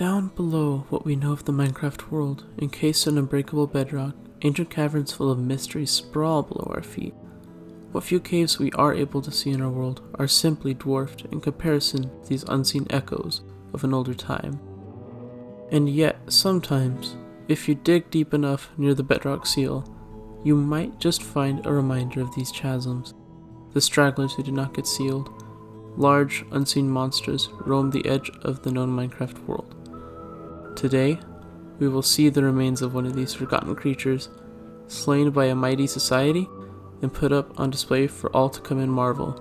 Down below what we know of the Minecraft world, encased in unbreakable bedrock, ancient caverns full of mystery sprawl below our feet. What few caves we are able to see in our world are simply dwarfed in comparison to these unseen echoes of an older time. And yet, sometimes, if you dig deep enough near the bedrock seal, you might just find a reminder of these chasms. The stragglers who did not get sealed. Large, unseen monsters roam the edge of the known Minecraft world. Today, we will see the remains of one of these forgotten creatures, slain by a mighty society, and put up on display for all to come and marvel.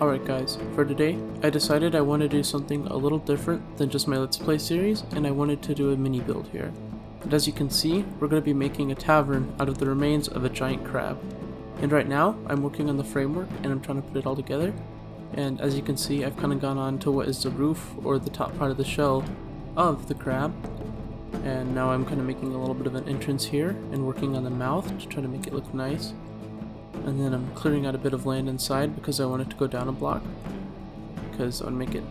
Alright guys, for today, I decided I want to do something a little different than just my Let's Play series, and I wanted to do a mini build here. And as you can see, we're going to be making a tavern out of the remains of a giant crab. And right now, I'm working on the framework and I'm trying to put it all together. And as you can see, I've kind of gone on to what is the roof or the top part of the shell of the crab. And now I'm kind of making a little bit of an entrance here and working on the mouth to try to make it look nice. And then I'm clearing out a bit of land inside because I want it to go down a block, because I want to make it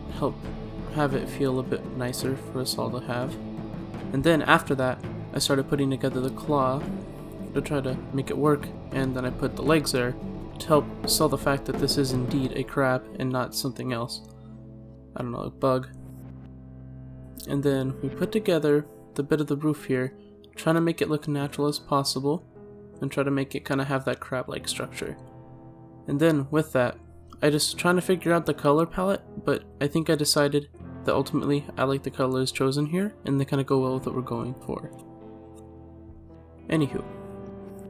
have it feel a bit nicer for us all to have. And then after that, I started putting together the claw to try to make it work, and then I put the legs there to help sell the fact that this is indeed a crab and not something else. I don't know, a bug. And then we put together the bit of the roof here, trying to make it look natural as possible, and try to make it kind of have that crab-like structure. And then with that, I just trying to figure out the color palette, but I think I decided that ultimately I like the colors chosen here, and they kind of go well with what we're going for. Anywho,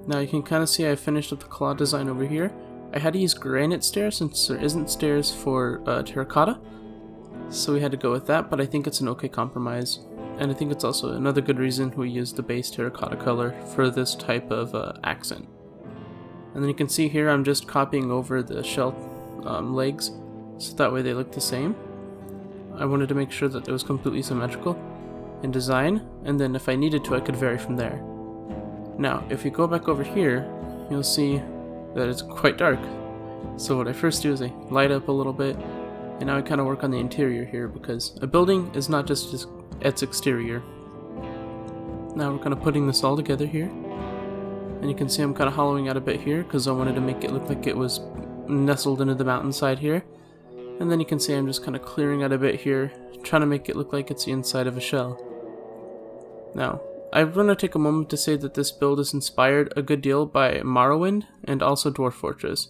now you can kind of see I finished up the claw design over here. I had to use granite stairs since there isn't stairs for terracotta, so we had to go with that, but I think it's an okay compromise. And I think it's also another good reason we use the base terracotta color for this type of accent. And then you can see here I'm just copying over the shell legs, so that way they look the same. I wanted to make sure that it was completely symmetrical in design, and then if I needed to I could vary from there. Now if you go back over here, you'll see that it's quite dark. So what I first do is I light up a little bit, and now I kind of work on the interior here, because a building is not just its exterior. Now we're kind of putting this all together here, and you can see I'm kind of hollowing out a bit here because I wanted to make it look like it was nestled into the mountainside here. And then you can see I'm just kind of clearing out a bit here, trying to make it look like it's the inside of a shell. Now, I want to take a moment to say that this build is inspired a good deal by Morrowind and also Dwarf Fortress,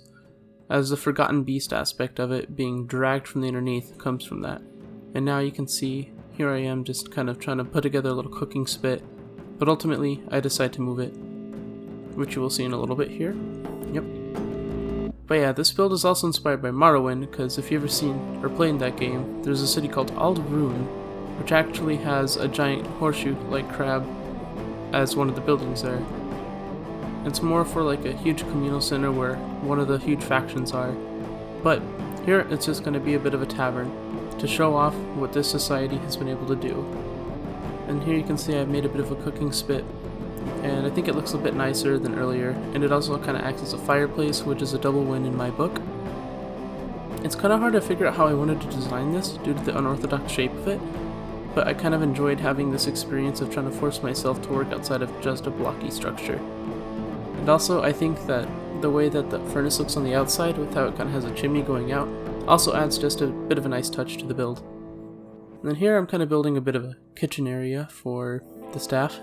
as the Forgotten Beast aspect of it being dragged from the underneath comes from that. And now you can see here I am just kind of trying to put together a little cooking spit, but ultimately I decide to move it, which you will see in a little bit here. Yep. But yeah, this build is also inspired by Morrowind, because if you've ever seen or played in that game, there's a city called Alderune, which actually has a giant horseshoe-like crab as one of the buildings there. It's more for like a huge communal center where one of the huge factions are. But here it's just going to be a bit of a tavern to show off what this society has been able to do. And here you can see I've made a bit of a cooking spit, and I think it looks a bit nicer than earlier, and it also kind of acts as a fireplace, which is a double win in my book. It's kind of hard to figure out how I wanted to design this due to the unorthodox shape of it, but I kind of enjoyed having this experience of trying to force myself to work outside of just a blocky structure. And also I think that the way that the furnace looks on the outside with how it kind of has a chimney going out also adds just a bit of a nice touch to the build. And then here I'm kind of building a bit of a kitchen area for the staff.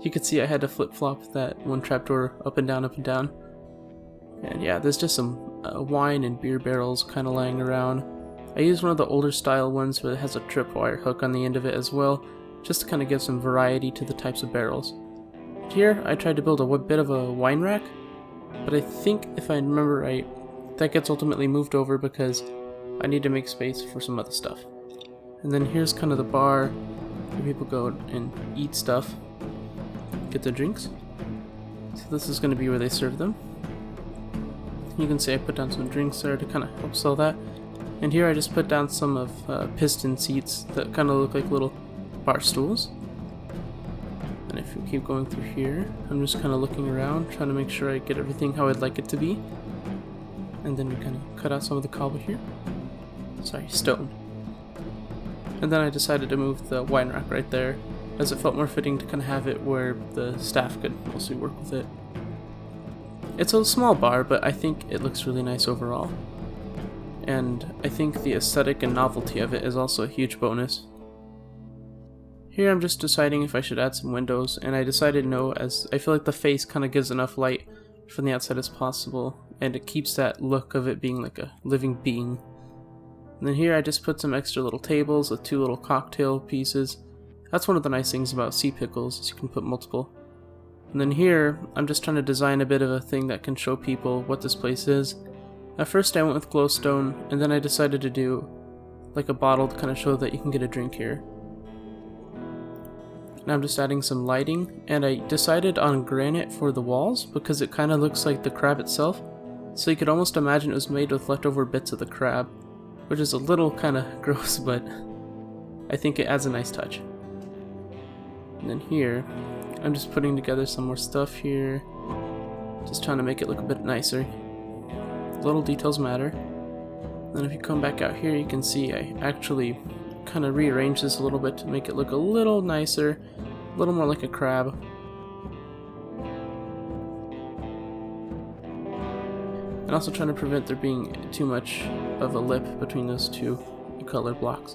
You can see I had to flip-flop that one trapdoor up and down, up and down. And yeah, there's just some wine and beer barrels kind of lying around. I used one of the older style ones where it has a tripwire hook on the end of it as well, just to kind of give some variety to the types of barrels. Here I tried to build a bit of a wine rack, but I think if I remember right, that gets ultimately moved over because I need to make space for some other stuff. And then here's kind of the bar where people go and eat stuff, get their drinks. So this is going to be where they serve them. You can see I put down some drinks there to kind of help sell that. And here I just put down some of piston seats that kind of look like little bar stools. And if we keep going through here, I'm just kind of looking around, trying to make sure I get everything how I'd like it to be. and then we kind of cut out some of the cobble here. Sorry, stone. And then I decided to move the wine rack right there, as it felt more fitting to kind of have it where the staff could mostly work with it. It's a small bar, but I think it looks really nice overall. And I think the aesthetic and novelty of it is also a huge bonus. Here I'm just deciding if I should add some windows, and I decided no, as I feel like the face kind of gives enough light from the outside as possible, and it keeps that look of it being like a living being. And then here I just put some extra little tables with 2 little cocktail pieces. That's one of the nice things about sea pickles, is you can put multiple. And then here, I'm just trying to design a bit of a thing that can show people what this place is. At first I went with glowstone, and then I decided to do like a bottle to kind of show that you can get a drink here. And I'm just adding some lighting, and I decided on granite for the walls because it kind of looks like the crab itself. So you could almost imagine it was made with leftover bits of the crab, which is a little kind of gross, but I think it adds a nice touch. And then here, I'm just putting together some more stuff here, just trying to make it look a bit nicer. Little details matter. Then if you come back out here, you can see I actually kind of rearranged this a little bit to make it look a little nicer, a little more like a crab. And also trying to prevent there being too much of a lip between those 2 color blocks.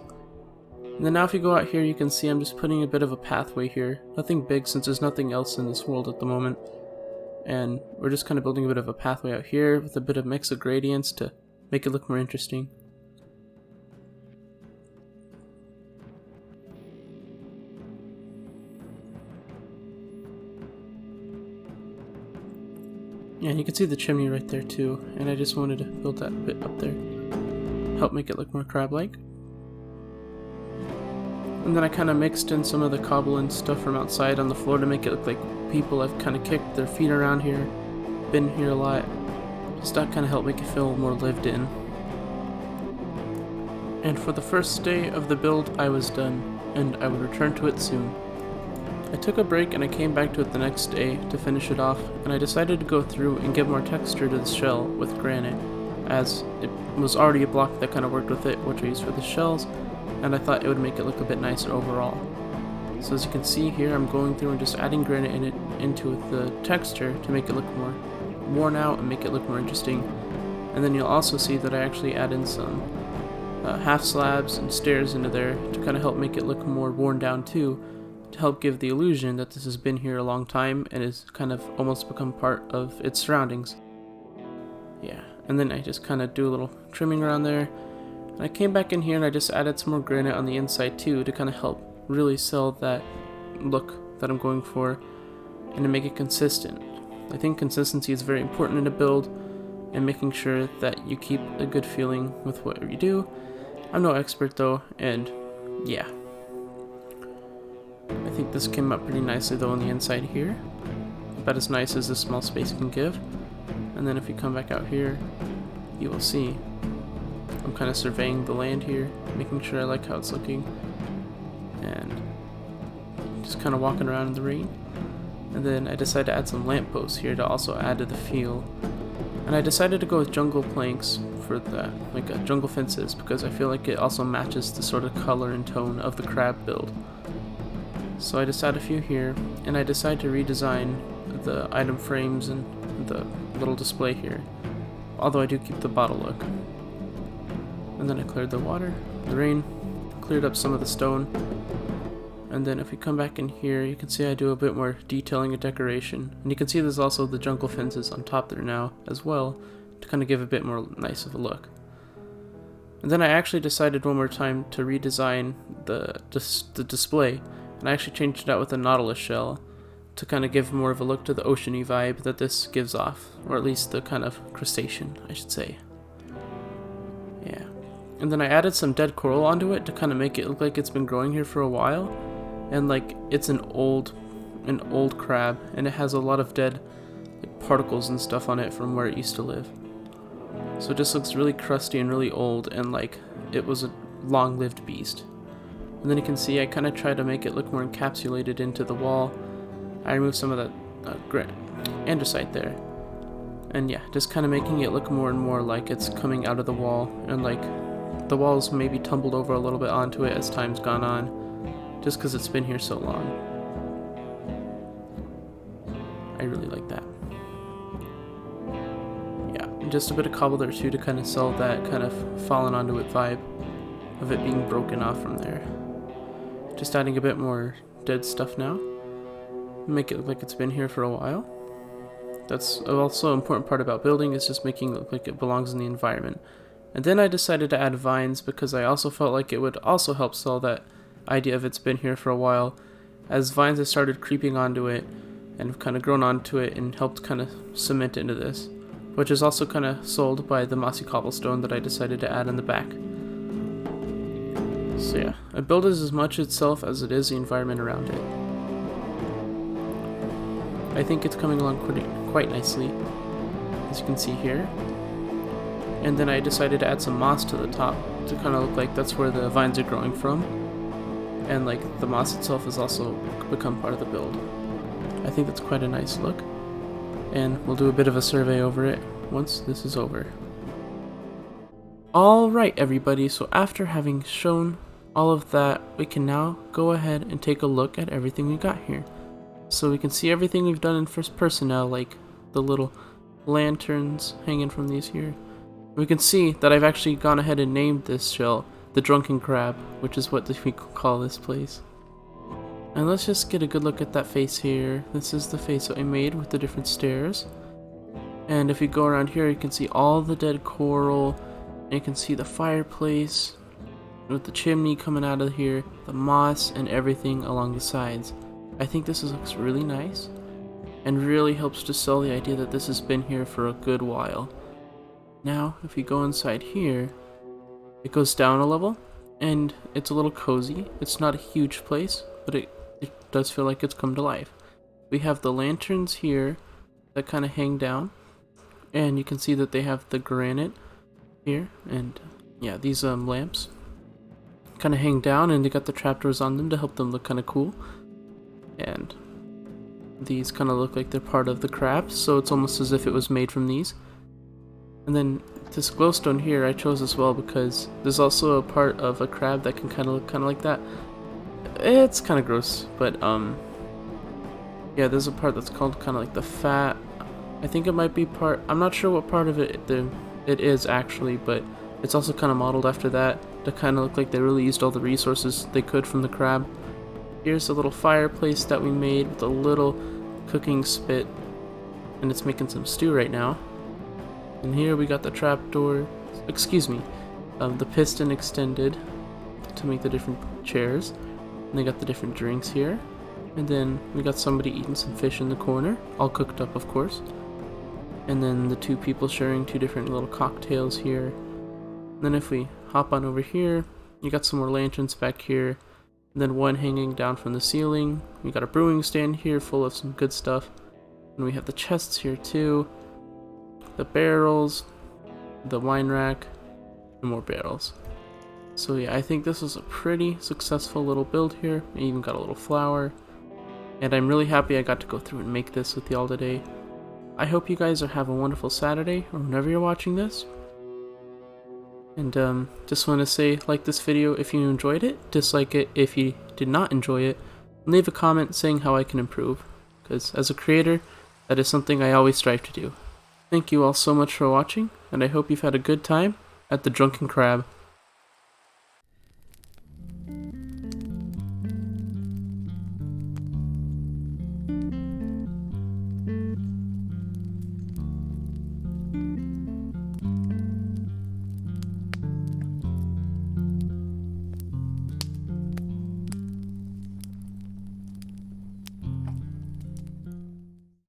And then now if you go out here, you can see I'm just putting a bit of a pathway here. Nothing big since there's nothing else in this world at the moment. And we're just kind of building a bit of a pathway out here with a bit of mix of gradients to make it look more interesting. Yeah, you can see the chimney right there too, and I just wanted to build that bit up there. Help make it look more crab-like. And then I kind of mixed in some of the cobble and stuff from outside on the floor to make it look like people have kind of kicked their feet around here, been here a lot. Just that kind of helped make it feel more lived in. And for the first day of the build, I was done, and I would return to it soon. I took a break and I came back to it the next day to finish it off, and I decided to go through and give more texture to the shell with granite, as it was already a block that kind of worked with it, which I used for the shells, and I thought it would make it look a bit nicer overall. So as you can see here, I'm going through and just adding granite into the texture to make it look more worn out and make it look more interesting. And then you'll also see that I actually add in some half slabs and stairs into there to kind of help make it look more worn down too, to help give the illusion that this has been here a long time and has kind of almost become part of its surroundings. Yeah, and then I just kind of do a little trimming around there. And I came back in here and I just added some more granite on the inside too to kind of help really sell that look that I'm going for and to make it consistent. I think consistency is very important in a build and making sure that you keep a good feeling with what you do. I'm no expert though, and yeah. I think this came out pretty nicely though on the inside here. About as nice as this small space can give. And then if you come back out here, you will see I'm kind of surveying the land here, making sure I like how it's looking, and just kind of walking around in the rain. And then I decided to add some lampposts here to also add to the feel. And I decided to go with jungle planks for that, like jungle fences, because I feel like it also matches the sort of color and tone of the crab build. So I just add a few here, and I decided to redesign the item frames and the little display here, although I do keep the bottle look. And then I cleared the water, the rain, cleared up some of the stone, and then if we come back in here, you can see I do a bit more detailing and decoration, and you can see there's also the jungle fences on top there now as well, to kind of give a bit more nice of a look. And then I actually decided one more time to redesign the display, and I actually changed it out with a nautilus shell to kind of give more of a look to the oceany vibe that this gives off, or at least the kind of crustacean, I should say. Yeah. And then I added some dead coral onto it to kind of make it look like it's been growing here for a while, and like it's an old crab, and it has a lot of dead particles and stuff on it from where it used to live. So it just looks really crusty and really old, and like it was a long-lived beast. And then you can see I kind of try to make it look more encapsulated into the wall. I removed some of that andesite there. And yeah, just kind of making it look more and more like it's coming out of the wall, and like the walls maybe tumbled over a little bit onto it as time's gone on, just because it's been here so long. I really like that. Yeah, and just a bit of cobble there too to kind of sell that kind of fallen onto it vibe of it being broken off from there. Just adding a bit more dead stuff now. Make it look like it's been here for a while. That's also an important part about building, is just making it look like it belongs in the environment. And then I decided to add vines because I also felt like it would also help sell that idea of it's been here for a while, as vines have started creeping onto it and have kind of grown onto it and helped kind of cement into this, which is also kind of sold by the mossy cobblestone that I decided to add in the back. So yeah, I build it as much itself as it is the environment around it. I think it's coming along quite nicely, as you can see here. And then I decided to add some moss to the top to kind of look like that's where the vines are growing from. And like the moss itself has also become part of the build. I think that's quite a nice look. And we'll do a bit of a survey over it once this is over. Alright everybody, so after having shown all of that, we can now go ahead and take a look at everything we got here. So we can see everything we've done in first person now, like the little lanterns hanging from these here. We can see that I've actually gone ahead and named this shell the Drunken Crab, which is what we call this place. And let's just get a good look at that face here. This is the face that I made with the different stairs. And if you go around here, you can see all the dead coral, and you can see the fireplace with the chimney coming out of here, the moss, and everything along the sides. I think this looks really nice and really helps to sell the idea that this has been here for a good while. Now, if you go inside here, it goes down a level, and it's a little cozy. It's not a huge place, but it does feel like it's come to life. We have the lanterns here that kind of hang down, and you can see that they have the granite here, and yeah, these lamps kind of hang down, and they got the trapdoors on them to help them look kind of cool. And these kind of look like they're part of the crab, so it's almost as if it was made from these. And then this glowstone here I chose as well because there's also a part of a crab that can kind of look kind of like that. It's kind of gross, but yeah, there's a part that's called kind of like the fat. I think it might be part, I'm not sure what part of it is actually, but it's also kind of modeled after that to kind of look like they really used all the resources they could from the crab. Here's a little fireplace that we made with a little cooking spit, and it's making some stew right now. And here we got the trapdoor, the piston extended to make the different chairs. And they got the different drinks here. And then we got somebody eating some fish in the corner, all cooked up of course. And then the two people sharing two different little cocktails here. And then if we hop on over here, you got some more lanterns back here. And then one hanging down from the ceiling. We got a brewing stand here full of some good stuff. And we have the chests here too. The barrels, the wine rack, and more barrels. So yeah, I think this was a pretty successful little build here. I even got a little flower. And I'm really happy I got to go through and make this with y'all today. I hope you guys have a wonderful Saturday, or whenever you're watching this. And just want to say, like this video if you enjoyed it, dislike it if you did not enjoy it, and leave a comment saying how I can improve, because as a creator, that is something I always strive to do. Thank you all so much for watching, and I hope you've had a good time at the Drunken Crab.